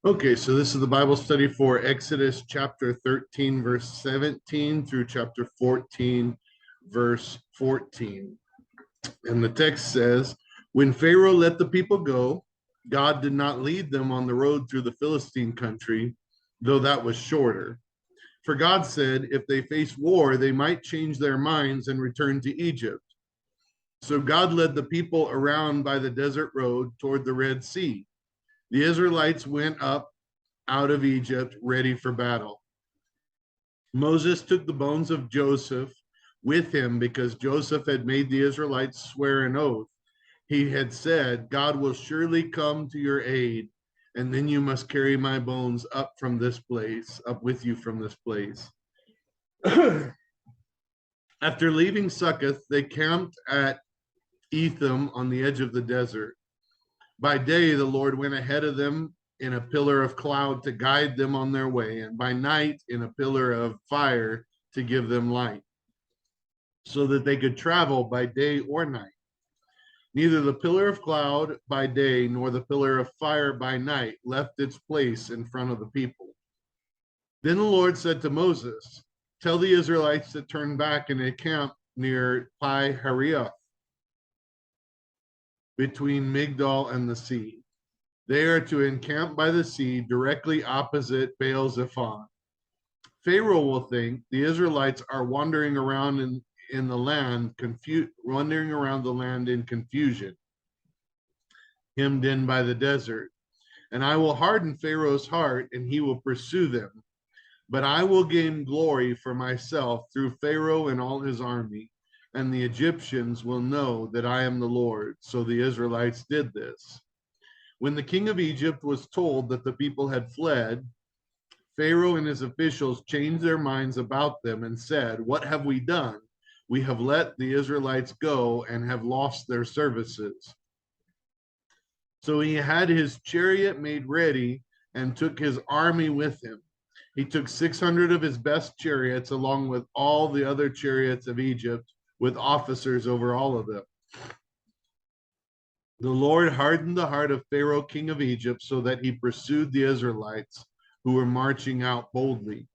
Okay, so this is the Bible study for Exodus chapter 13, verse 17 through chapter 14, verse 14. And the text says, when Pharaoh let the people go, God did not lead them on the road through the Philistine country, though that was shorter. For God said, if they face war, they might change their minds and return to Egypt. So God led the people around by the desert road toward the Red Sea. The Israelites went up out of Egypt ready for battle. Moses took the bones of Joseph with him because Joseph had made the Israelites swear an oath. He had said, God will surely come to your aid, and then you must carry my bones up from this place, up with you from this place. After leaving Succoth, they camped at Etham on the edge of the desert. By day, the Lord went ahead of them in a pillar of cloud to guide them on their way, and by night in a pillar of fire to give them light, so that they could travel by day or night. Neither the pillar of cloud by day nor the pillar of fire by night left its place in front of the people. Then the Lord said to Moses, tell the Israelites to turn back and encamp near Pi Hahiroth, between Migdol and the sea. They are to encamp by the sea directly opposite Baal-zephon. Pharaoh will think the Israelites are wandering around in the land, wandering around the land in confusion, hemmed in by the desert. And I will harden Pharaoh's heart, and he will pursue them. But I will gain glory for myself through Pharaoh and all his army, and the Egyptians will know that I am the Lord. So the Israelites did this. When the king of Egypt was told that the people had fled, Pharaoh and his officials changed their minds about them and said, what have we done? We have let the Israelites go and have lost their services. So he had his chariot made ready and took his army with him. He took 600 of his best chariots along with all the other chariots of Egypt, with officers over all of them. The Lord hardened the heart of Pharaoh, king of Egypt, so that he pursued the Israelites who were marching out boldly.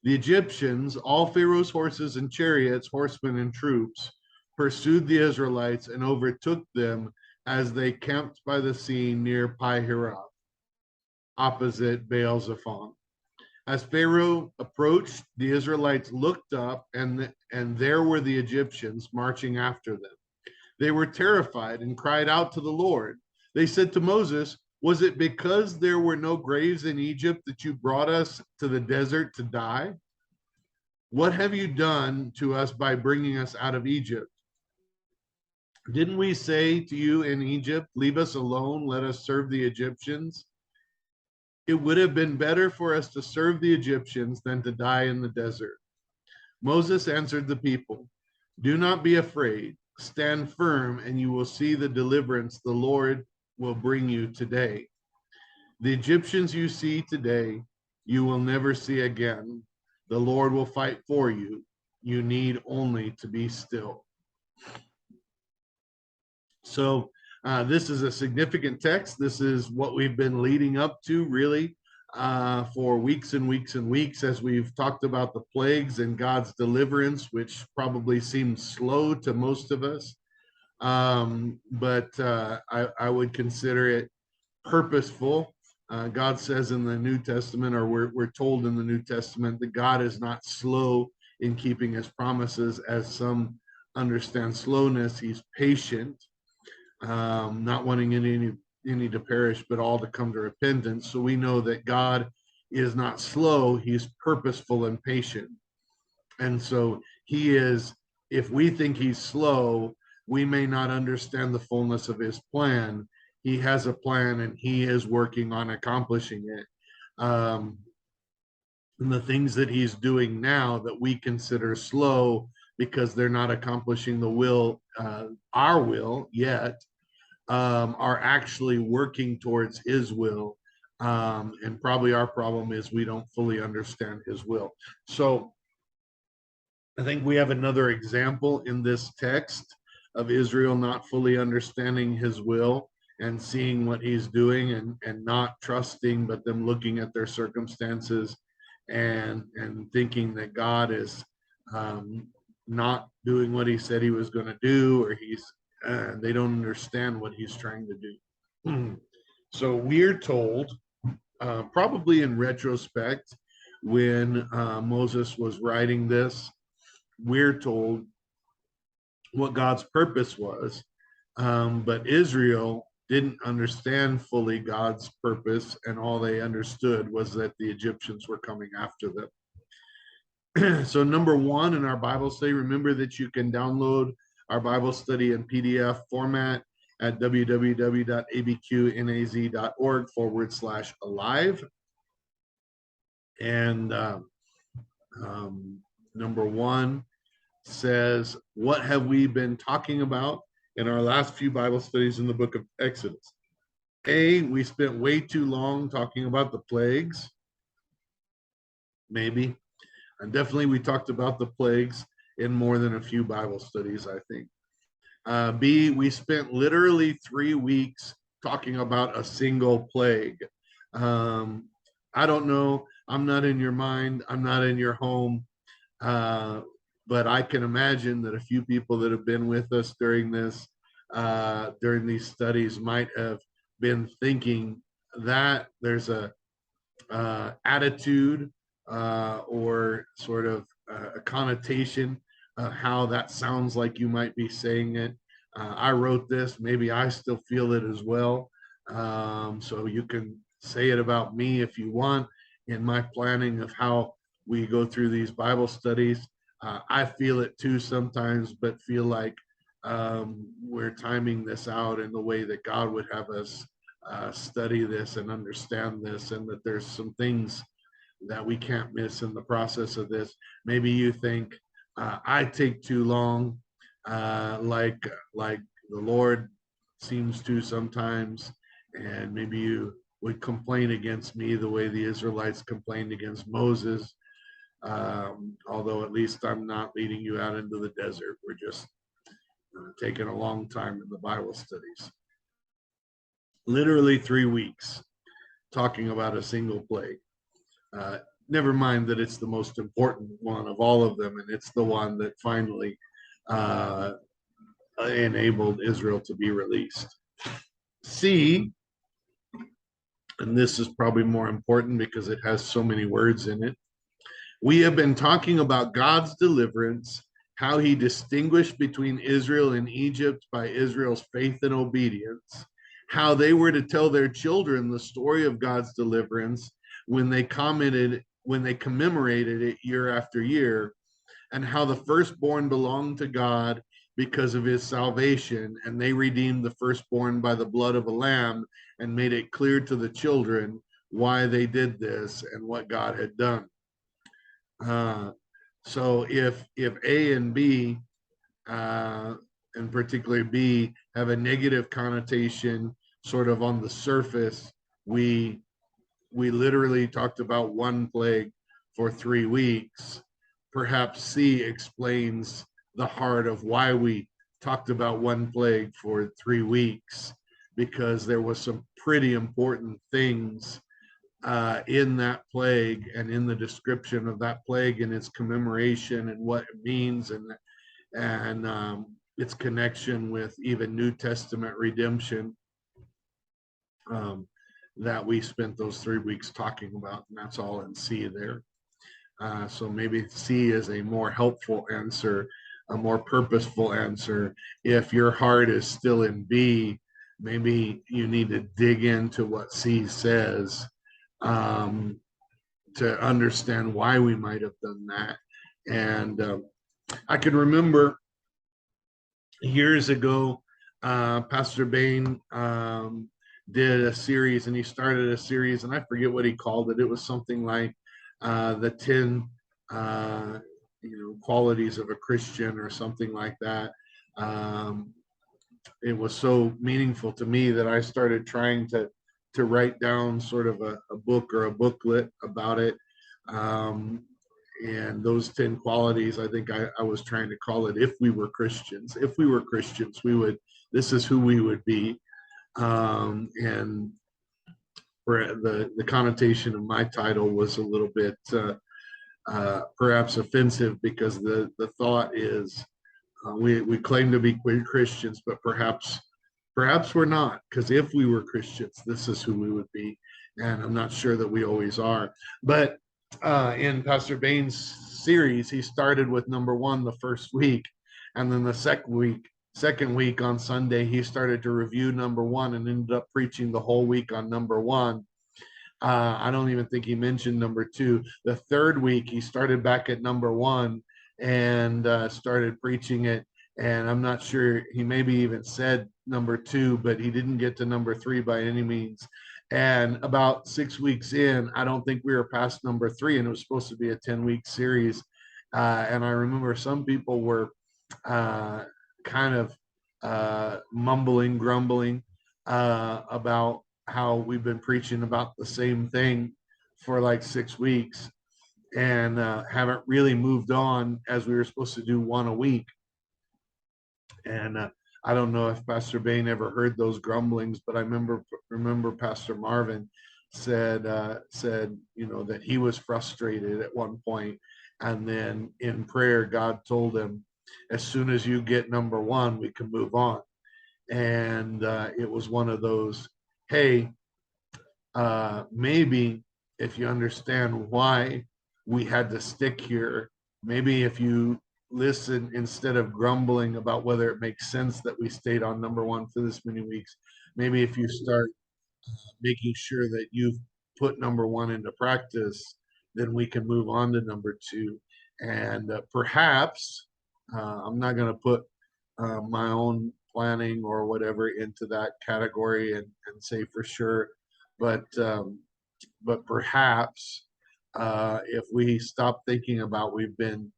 The Egyptians, all Pharaoh's horses and chariots, horsemen and troops, pursued the Israelites and overtook them as they camped by the sea near Pi-hahiroth, opposite Baal-zephon. As Pharaoh approached, the Israelites looked up, and there were the Egyptians marching after them. They were terrified and cried out to the Lord. They said to Moses, was it because there were no graves in Egypt that you brought us to the desert to die? What have you done to us by bringing us out of Egypt? Didn't we say to you in Egypt, leave us alone, let us serve the Egyptians? It would have been better for us to serve the Egyptians than to die in the desert. Moses answered the people, do not be afraid. Stand firm, and you will see the deliverance the Lord will bring you today. The Egyptians you see today, you will never see again. The Lord will fight for you. You need only to be still. So this is a significant text. This is what we've been leading up to, really, for weeks and weeks and weeks, as we've talked about the plagues and God's deliverance, which probably seems slow to most of us. But I would consider it purposeful. God says in the New Testament, or we're told in the New Testament, that God is not slow in keeping his promises, as some understand slowness. He's patient, not wanting any to perish, but all to come to repentance. So we know that God is not slow, he's purposeful and patient. And so he is, if we think he's slow, we may not understand the fullness of his plan. He has a plan, and he is working on accomplishing it. And the things that he's doing now that we consider slow because they're not accomplishing the will, our will yet, are actually working towards his will. And probably our problem is we don't fully understand his will. So I think we have another example in this text of Israel not fully understanding his will and seeing what he's doing, and not trusting, but them looking at their circumstances and thinking that God is um, not doing what he said he was going to do, or they don't understand what he's trying to do. So we're told, probably in retrospect, when Moses was writing this, we're told what God's purpose was. But Israel didn't understand fully God's purpose, and all they understood was that the Egyptians were coming after them. So number one in our Bible study, remember that you can download our Bible study in PDF format at www.abqnaz.org/alive. And number one says, what have we been talking about in our last few Bible studies in the book of Exodus? A, we spent way too long talking about the plagues. Maybe. And definitely we talked about the plagues in more than a few Bible studies, I think. B, we spent literally 3 weeks talking about a single plague. I don't know. I'm not in your mind. I'm not in your home. But I can imagine that a few people that have been with us during these studies might have been thinking that there's a attitude or sort of a connotation of how that sounds like you might be saying it. I wrote this, maybe I still feel it as well. So you can say it about me if you want in my planning of how we go through these Bible studies. I feel it too sometimes, but feel like we're timing this out in the way that God would have us study this and understand this, and that there's some things that we can't miss in the process of this. Maybe you think I take too long, like the Lord seems to sometimes, and maybe you would complain against me the way the Israelites complained against Moses. Although at least I'm not leading you out into the desert. We're just taking a long time in the Bible studies. Literally 3 weeks talking about a single plague. Never mind that it's the most important one of all of them, and it's the one that finally enabled Israel to be released. C, and this is probably more important because it has so many words in it. We have been talking about God's deliverance, how he distinguished between Israel and Egypt by Israel's faith and obedience, how they were to tell their children the story of God's deliverance when they commemorated it year after year, and how the firstborn belonged to God because of his salvation, and they redeemed the firstborn by the blood of a lamb and made it clear to the children why they did this and what God had done. So if A and B, and particularly B, have a negative connotation sort of on the surface, we literally talked about one plague for 3 weeks. Perhaps C explains the heart of why we talked about one plague for 3 weeks, because there was some pretty important things in that plague and in the description of that plague and its commemoration and what it means, and its connection with even New Testament redemption, that we spent those 3 weeks talking about, and that's all in C there. So maybe C is a more helpful answer, a more purposeful answer. If your heart is still in B, maybe you need to dig into what C says to understand why we might have done that. And I can remember years ago, Pastor Bain did a series, and he started a series, and I forget what he called it. It was something like the 10 qualities of a Christian or something like that. It was so meaningful to me that I started trying to write down sort of a book or a booklet about it. And those 10 qualities, I think I was trying to call it, if we were Christians, we would, this is who we would be. And for the connotation of my title was a little bit perhaps offensive, because the thought is we claim to be Christians, but perhaps we're not, because if we were Christians, this is who we would be. And I'm not sure that we always are. But in Pastor Bain's series, he started with number one the first week. And then the second week on Sunday, he started to review number one and ended up preaching the whole week on number one. I don't even think he mentioned number two. The third week, he started back at number one and started preaching it. And I'm not sure, he maybe even said number two, but he didn't get to number three by any means. And about 6 weeks in, I don't think we were past number three, and it was supposed to be a 10-week series. And I remember some people were kind of mumbling, grumbling about how we've been preaching about the same thing for like 6 weeks, and haven't really moved on, as we were supposed to do one a week. And I don't know if Pastor Bain ever heard those grumblings, but I remember Pastor Marvin said that he was frustrated at one point, and then in prayer God told him, as soon as you get number one, we can move on. And it was one of those, hey, maybe if you understand why we had to stick here, maybe if you listen instead of grumbling about whether it makes sense that we stayed on number one for this many weeks, maybe if you start making sure that you've put number one into practice, then we can move on to number two. And perhaps I'm not going to put my own planning or whatever into that category and say for sure, but perhaps if we stop thinking about we've been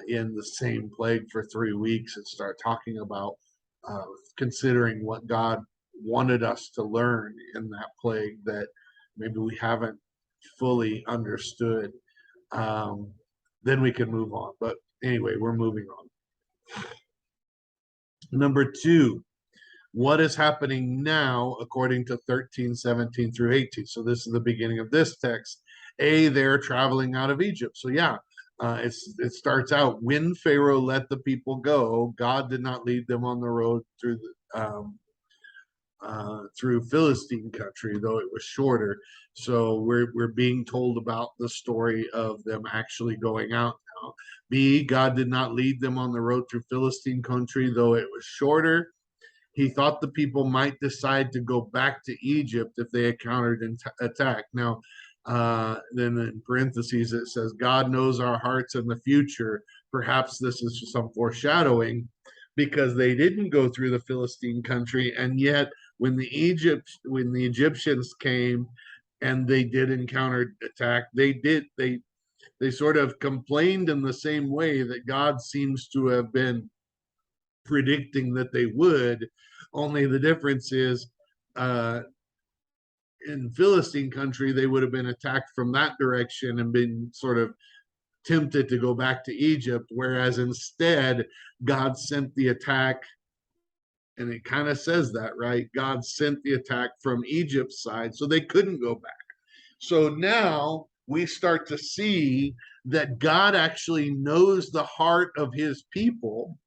in the same plague for 3 weeks and start talking about considering what God wanted us to learn in that plague that maybe we haven't fully understood, then we can move on. But anyway, we're moving on. Number two, what is happening now according to 13:17 through 18? So this is the beginning of this text. They're traveling out of Egypt. So yeah, it starts out, when Pharaoh let the people go, God did not lead them on the road through Philistine country, though it was shorter. So we're being told about the story of them actually going out now. B, God did not lead them on the road through Philistine country, though it was shorter. He thought the people might decide to go back to Egypt if they encountered an attack. Now, then in parentheses, it says, God knows our hearts and the future. Perhaps this is some foreshadowing, because they didn't go through the Philistine country, and yet when the Egyptians came and they did encounter attack, they sort of complained in the same way that God seems to have been predicting that they would. Only the difference is, in Philistine country, they would have been attacked from that direction and been sort of tempted to go back to Egypt, whereas instead God sent the attack, and it kind of says that, right? God sent the attack from Egypt's side, so they couldn't go back. So now we start to see that God actually knows the heart of his people,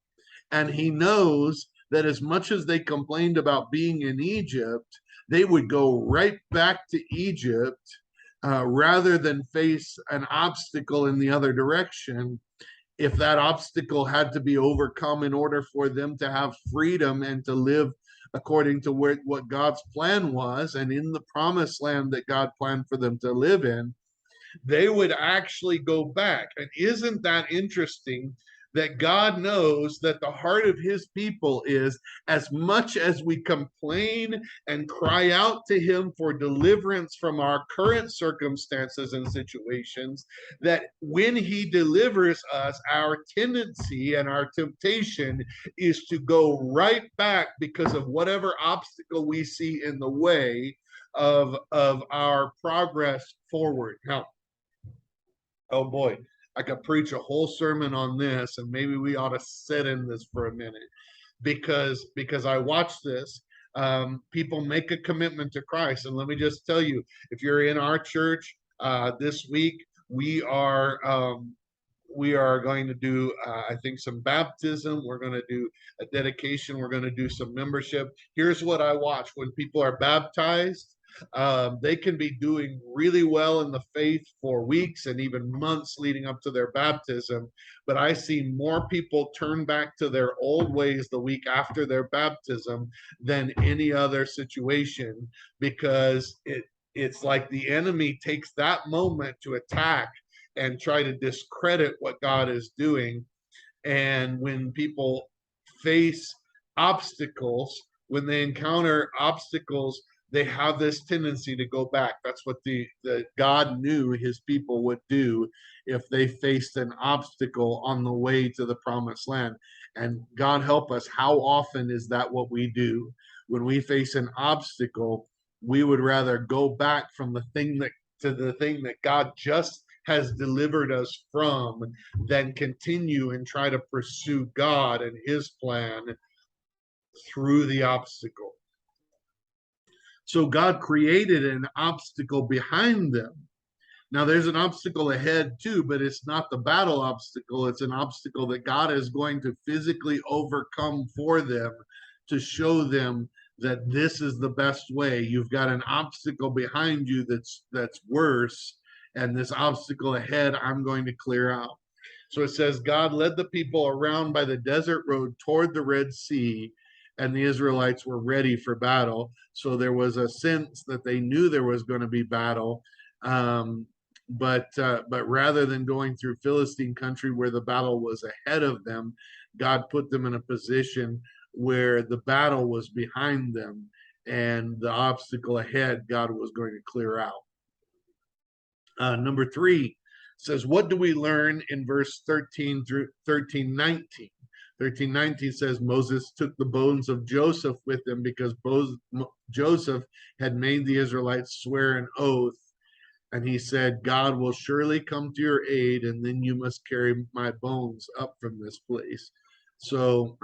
and he knows that as much as they complained about being in Egypt, they would go right back to Egypt rather than face an obstacle in the other direction, if that obstacle had to be overcome in order for them to have freedom and to live according to what God's plan was, and in the promised land that God planned for them to live in, they would actually go back. And isn't that interesting that God knows that the heart of his people is, as much as we complain and cry out to him for deliverance from our current circumstances and situations, that when he delivers us, our tendency and our temptation is to go right back because of whatever obstacle we see in the way of our progress forward. Now, oh boy, I could preach a whole sermon on this, and maybe we ought to sit in this for a minute, because I watched this. people make a commitment to Christ. And let me just tell you, if you're in our church this week, we are going to do, I think, some baptism. We're going to do a dedication. We're going to do some membership. Here's what I watch when people are baptized. They can be doing really well in the faith for weeks and even months leading up to their baptism. But I see more people turn back to their old ways the week after their baptism than any other situation, because it's like the enemy takes that moment to attack and try to discredit what God is doing. And when people face obstacles, when they encounter obstacles, they have this tendency to go back. That's what the God knew his people would do if they faced an obstacle on the way to the promised land. And God help us, how often is that what we do? When we face an obstacle, we would rather go back from the thing that to the thing that God just has delivered us from, than continue and try to pursue God and his plan through the obstacle. So God created an obstacle behind them. Now there's an obstacle ahead too, but it's not the battle obstacle. It's an obstacle that God is going to physically overcome for them to show them that this is the best way. You've got an obstacle behind you that's worse, and this obstacle ahead I'm going to clear out. So it says, God led the people around by the desert road toward the Red Sea, and the Israelites were ready for battle. So there was a sense that they knew there was going to be battle. But rather than going through Philistine country where the battle was ahead of them, God put them in a position where the battle was behind them, and the obstacle ahead God was going to clear out. Number 3 says, what do we learn in verse 13 through 13:19? 13:19 says, Moses took the bones of Joseph with him because Joseph had made the Israelites swear an oath. And he said, God will surely come to your aid, and then you must carry my bones up from this place. So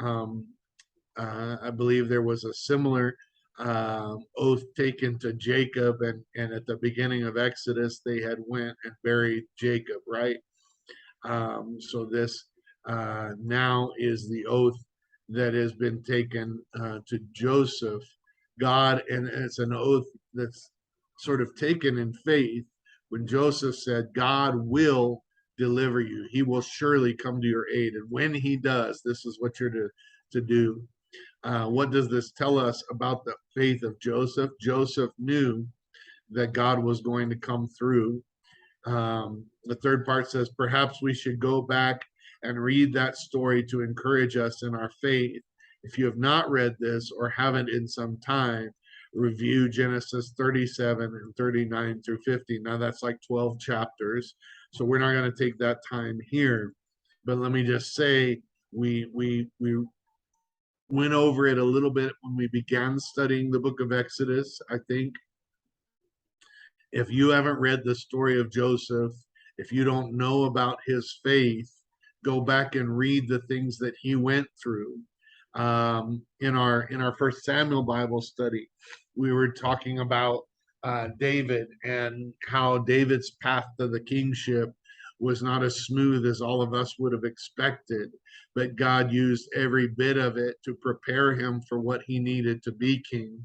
I believe there was a similar oath taken to Jacob, and at the beginning of Exodus, they had went and buried Jacob, right? So this now is the oath that has been taken to Joseph. God, and it's an oath that's sort of taken in faith. When Joseph said, God will deliver you, he will surely come to your aid. And when he does, this is what you're to do. What does this tell us about the faith of Joseph? Joseph knew that God was going to come through. The third part says, perhaps we should go back and read that story to encourage us in our faith. If you have not read this or haven't in some time, review Genesis 37 and 39 through 50. Now that's like 12 chapters, so we're not going to take that time here. But let me just say, we went over it a little bit when we began studying the book of Exodus, I think. If you haven't read the story of Joseph, if you don't know about his faith, go back and read the things that he went through. In our First Samuel Bible study, we were talking about David and how David's path to the kingship was not as smooth as all of us would have expected, but God used every bit of it to prepare him for what he needed to be king.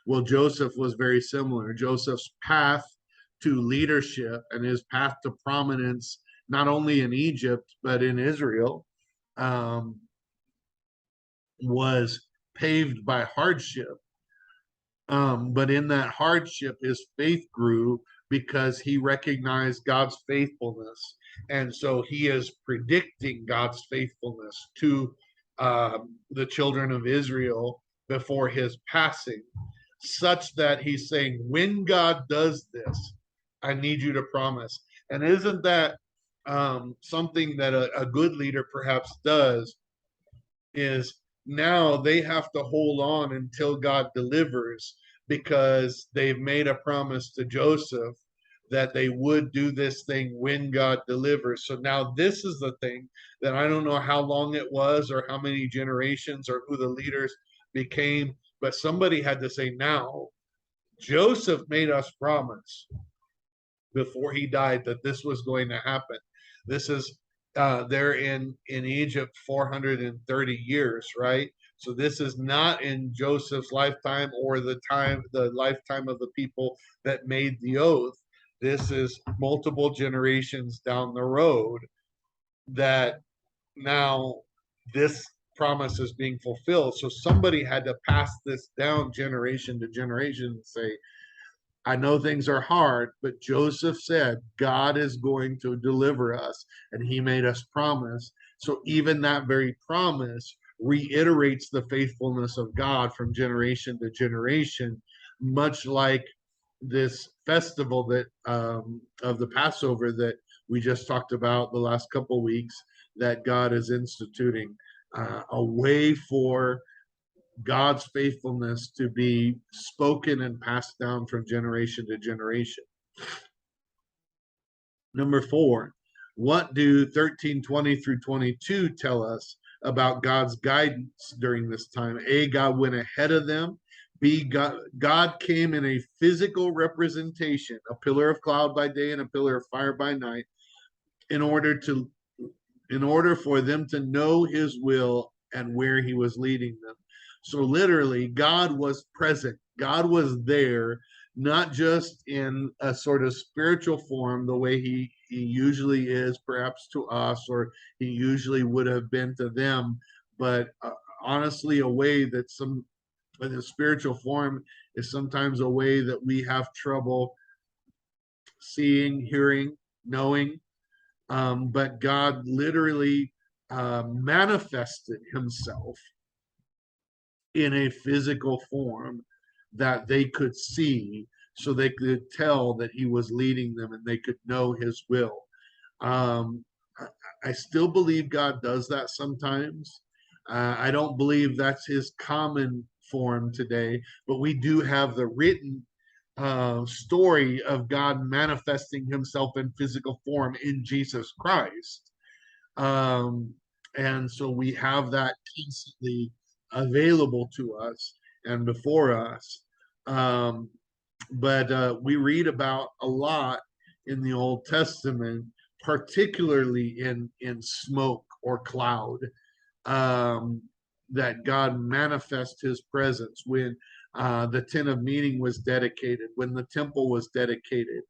Well, Joseph was very similar. Joseph's path to leadership and his path to prominence, not only in Egypt, but in Israel, was paved by hardship. But in that hardship, his faith grew because he recognized God's faithfulness. And so he is predicting God's faithfulness to the children of Israel before his passing, such that he's saying, when God does this, I need you to promise. And isn't that something that a good leader perhaps does? Is now they have to hold on until God delivers, because they've made a promise to Joseph that they would do this thing when God delivers. So now this is the thing that I don't know how long it was or how many generations or who the leaders became, But somebody had to say, now, Joseph made us promise before he died that this was going to happen. This is they're in Egypt 430 years, right? So this is not in Joseph's lifetime or the lifetime of the people that made the oath. This is multiple generations down the road that now this promise is being fulfilled. So somebody had to pass this down generation to generation and say, I know things are hard, but Joseph said God is going to deliver us, and he made us promise. So even that very promise reiterates the faithfulness of God from generation to generation, much like this festival that of the Passover that we just talked about the last couple of weeks, that God is instituting a way for God's faithfulness to be spoken and passed down from generation to generation. Number 4, what do 13:20 through 22 tell us about God's guidance during this time? A, God went ahead of them. B, God came in a physical representation, a pillar of cloud by day and a pillar of fire by night, in order to in order for them to know his will and where he was leading them. So literally, God was present. God was there, not just in a sort of spiritual form, the way he usually is, perhaps to us, or he usually would have been to them, but honestly, a way that some in a spiritual form is sometimes a way that we have trouble seeing, hearing, knowing. But God literally manifested himself in a physical form that they could see, so they could tell that he was leading them and they could know his will. Um, I still believe God does that sometimes. I don't believe that's his common form today, but we do have the written story of God manifesting himself in physical form in Jesus Christ. Um, and so we have that constantly available to us and before us. Um, but we read about a lot in the Old Testament, particularly in smoke or cloud, um, that God manifest his presence when the tent of meeting was dedicated, when the temple was dedicated.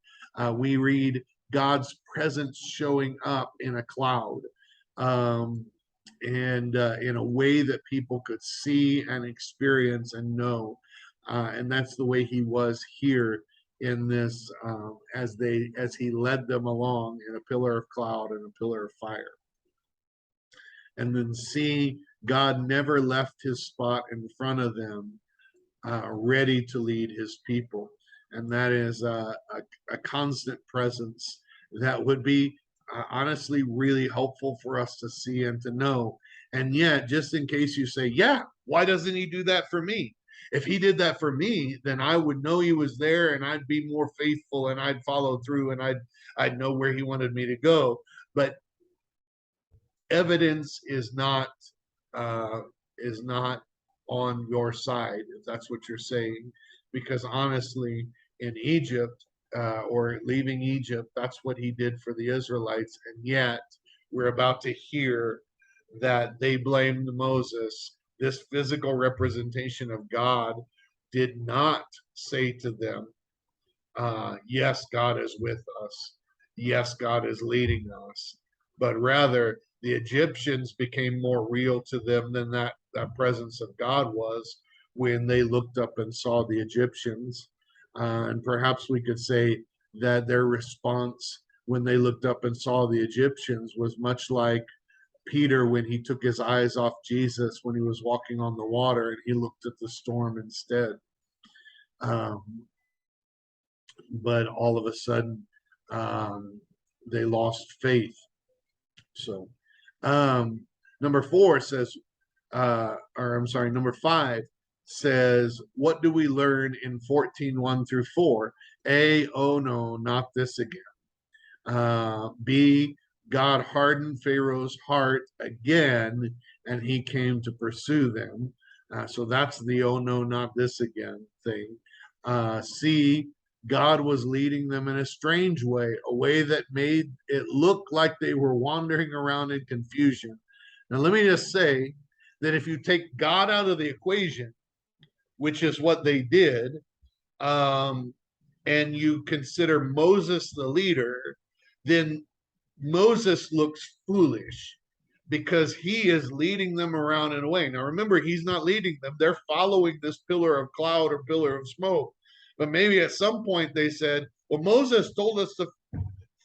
We read God's presence showing up in a cloud, um, and in a way that people could see and experience and know. And that's the way he was here in this, as he led them along in a pillar of cloud and a pillar of fire. And then see, God never left his spot in front of them, ready to lead his people. And that is a constant presence that would be honestly really helpful for us to see and to know. And yet, just in case you say, yeah, why doesn't he do that for me? If he did that for me, then I would know he was there and I'd be more faithful and I'd follow through and I'd know where he wanted me to go. But evidence uh, is not on your side, if that's what you're saying, because honestly, in Egypt, or leaving Egypt, that's what he did for the Israelites, and yet we're about to hear that they blamed Moses. This physical representation of God did not say to them, yes, God is with us. Yes, God is leading us. But rather, the Egyptians became more real to them than that presence of God was when they looked up and saw the Egyptians. And perhaps we could say that their response when they looked up and saw the Egyptians was much like Peter when he took his eyes off Jesus when he was walking on the water and he looked at the storm instead. Um, but all of a sudden they lost faith. So number 4 says, or I'm sorry, number 5 says, what do we learn in 14:1 through 4? A, oh no, not this again. B, God hardened Pharaoh's heart again, and he came to pursue them. So that's the oh no, not this again thing. C, God was leading them in a strange way, a way that made it look like they were wandering around in confusion. Now, let me just say that if you take God out of the equation, which is what they did, um, and you consider Moses the leader, then Moses looks foolish because he is leading them around in a way. Now, remember, he's not leading them, they're following this pillar of cloud or pillar of smoke. But maybe at some point they said, well, Moses told us to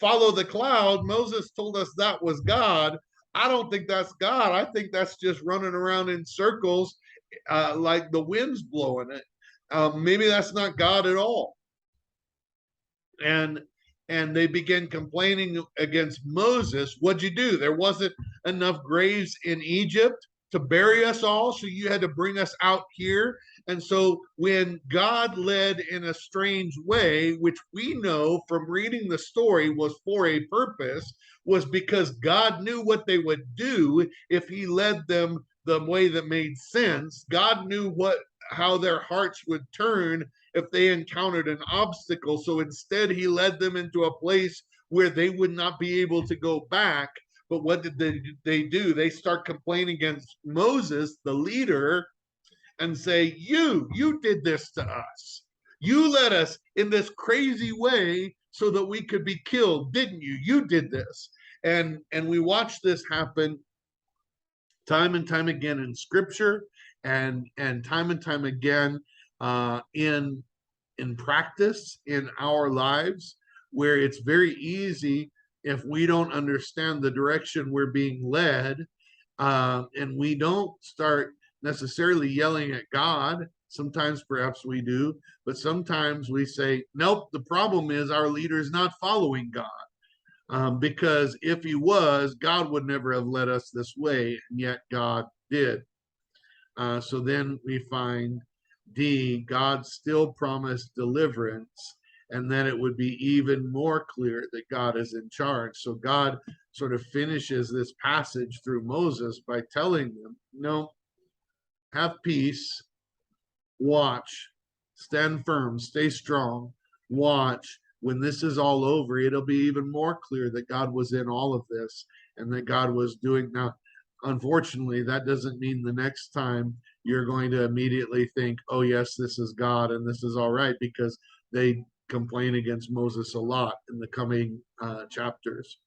follow the cloud. Moses told us that was God. I don't think that's God. I think that's just running around in circles like the wind's blowing it. Maybe that's not God at all. And they begin complaining against Moses. What'd you do? There wasn't enough graves in Egypt to bury us all, so you had to bring us out here. And so when God led in a strange way, which we know from reading the story was for a purpose, was because God knew what they would do if he led them the way that made sense. God knew how their hearts would turn if they encountered an obstacle. So instead, he led them into a place where they would not be able to go back. But what did they do? They start complaining against Moses, the leader, and say, you did this to us. You led us in this crazy way so that we could be killed, didn't you? You did this. And we watch this happen time and time again in scripture, and time again in practice in our lives, where it's very easy, if we don't understand the direction we're being led, and we don't start necessarily yelling at God. Sometimes perhaps we do, but sometimes we say, nope, the problem is our leader is not following God. Because if he was, God would never have led us this way, and yet God did. So then we find D, God still promised deliverance, and then it would be even more clear that God is in charge. So God sort of finishes this passage through Moses by telling them, no, have peace, watch, stand firm, stay strong, watch. When this is all over, it'll be even more clear that God was in all of this and that God was doing. Now, unfortunately, that doesn't mean the next time you're going to immediately think, oh, yes, this is God and this is all right, because they complain against Moses a lot in the coming chapters.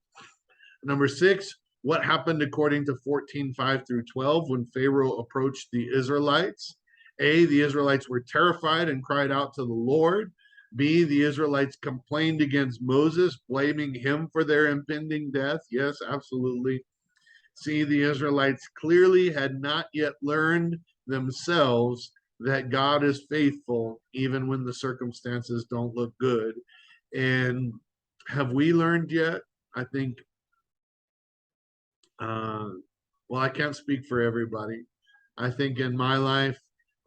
Number 6, what happened according to 14:5 through 12 when Pharaoh approached the Israelites? A, the Israelites were terrified and cried out to the Lord. B, the Israelites complained against Moses, blaming him for their impending death. Yes, absolutely. C, the Israelites clearly had not yet learned themselves that God is faithful even when the circumstances don't look good. And have we learned yet? I think, well, I can't speak for everybody. I think in my life,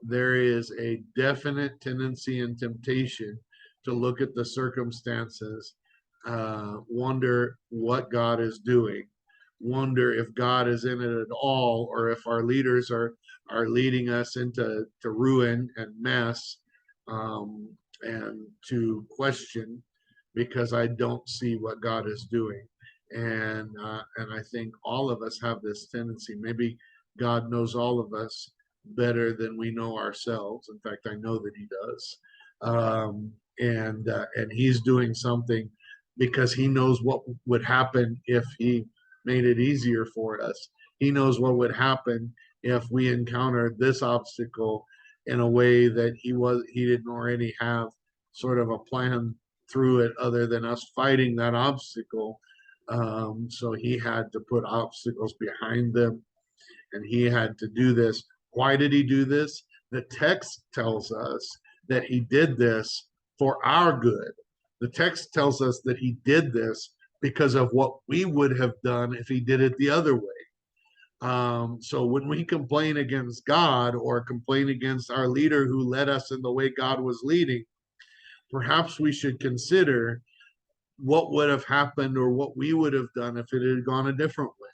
there is a definite tendency and temptation to look at the circumstances, wonder what God is doing, wonder if God is in it at all, or if our leaders are leading us into ruin and mess, and to question because I don't see what God is doing. And I think all of us have this tendency. Maybe God knows all of us better than we know ourselves. In fact, I know that He does, and He's doing something because He knows what would happen if He made it easier for us. He knows what would happen if we encountered this obstacle in a way that He didn't already have sort of a plan through it other than us fighting that obstacle. So he had to put obstacles behind them, and he had to do this. Why did he do this? The text tells us that he did this for our good. The text tells us that he did this because of what we would have done if he did it the other way. So when we complain against God or complain against our leader who led us in the way God was leading, perhaps we should consider what would have happened or what we would have done if it had gone a different way.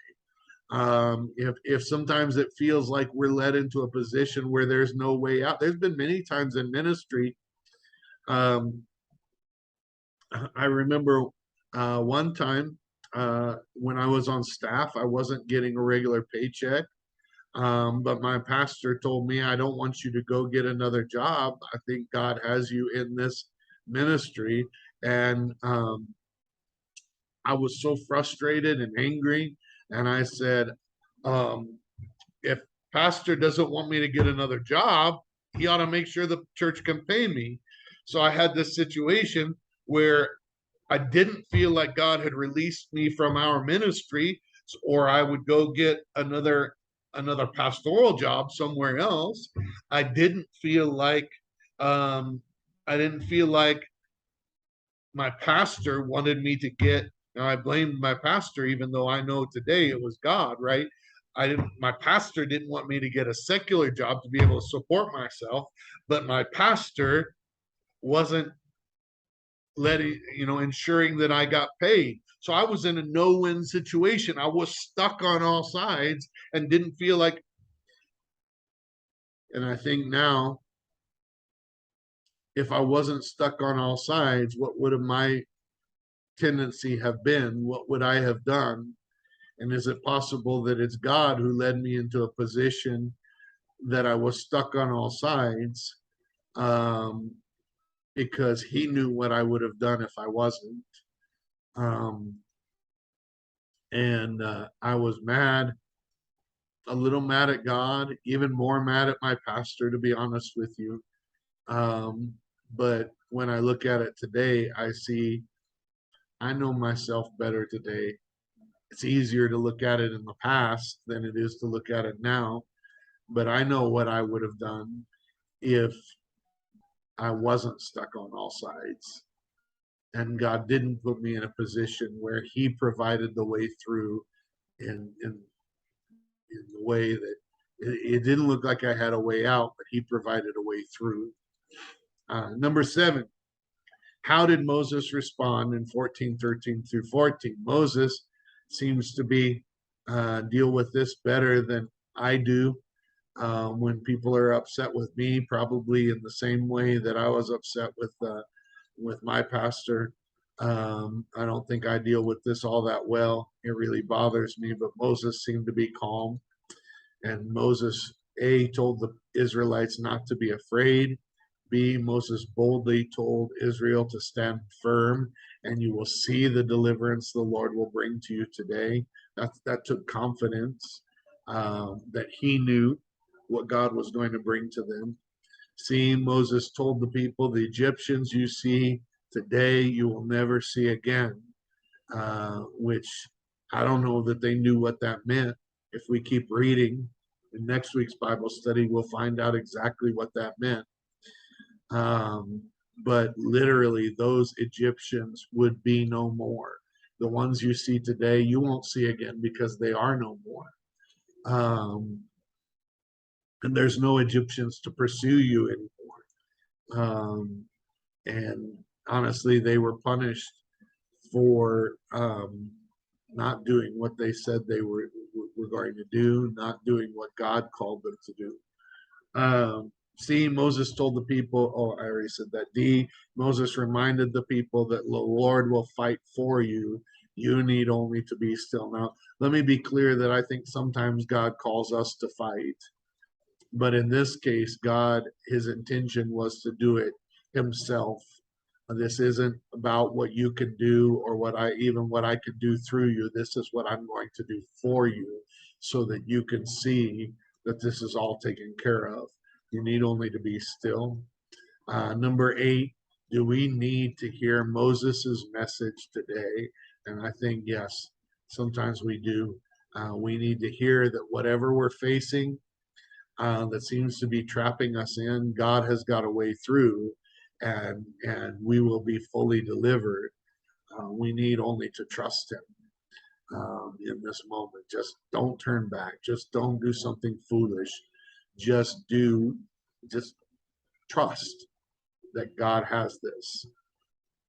If sometimes it feels like we're led into a position where there's no way out. There's been many times in ministry. Um, I remember one time when I was on staff, I wasn't getting a regular paycheck. But my pastor told me, I don't want you to go get another job. I think God has you in this ministry. And I was so frustrated and angry. And I said, um, if pastor doesn't want me to get another job, he ought to make sure the church can pay me. So I had this situation where I didn't feel like God had released me from our ministry, or I would go get another pastoral job somewhere else. I didn't feel like um, I didn't feel like my pastor wanted me to get. Now I blamed my pastor, even though I know today it was God, right? I didn't. My pastor didn't want me to get a secular job to be able to support myself, but my pastor wasn't letting, ensuring that I got paid. So I was in a no-win situation. I was stuck on all sides and didn't feel like. And I think now, if I wasn't stuck on all sides, what would have my tendency have been? What would I have done? And is it possible that it's God who led me into a position that I was stuck on all sides, um, because He knew what I would have done if I wasn't? Um, and I was mad, a little mad at God, even more mad at my pastor, to be honest with you. Um, but when I look at it today, I know myself better today. It's easier to look at it in the past than it is to look at it now. But I know what I would have done if I wasn't stuck on all sides. And God didn't put me in a position where He provided the way through in the way that it didn't look like I had a way out, but He provided a way through. Number 7, how did Moses respond in 14:13 through 14? Moses seems to be deal with this better than I do. When people are upset with me, probably in the same way that I was upset with my pastor. I don't think I deal with this all that well. It really bothers me, but Moses seemed to be calm. And Moses, A, told the Israelites not to be afraid. B, Moses boldly told Israel to stand firm, and you will see the deliverance the Lord will bring to you today. That took confidence, that he knew what God was going to bring to them. C, Moses told the people, the Egyptians you see today, you will never see again, which I don't know that they knew what that meant. If we keep reading in next week's Bible study, we'll find out exactly what that meant. Um, but literally, those Egyptians would be no more. The ones you see today, you won't see again because they are no more. And there's no Egyptians to pursue you anymore. And honestly, they were punished for not doing what they said they were going to do, not doing what God called them to do. C, Moses told the people, oh, I already said that. D, Moses reminded the people that the Lord will fight for you. You need only to be still. Now, let me be clear that I think sometimes God calls us to fight. But in this case, God, his intention was to do it himself. This isn't about what you can do or what I could do through you. This is what I'm going to do for you so that you can see that this is all taken care of. You need only to be still. Number 8, do we need to hear Moses's message today? And I think, yes, sometimes we do. We need to hear that whatever we're facing, that seems to be trapping us in, God has got a way through, and we will be fully delivered. We need only to trust Him in this moment. Just don't turn back. Just don't do something foolish. Just trust that God has this.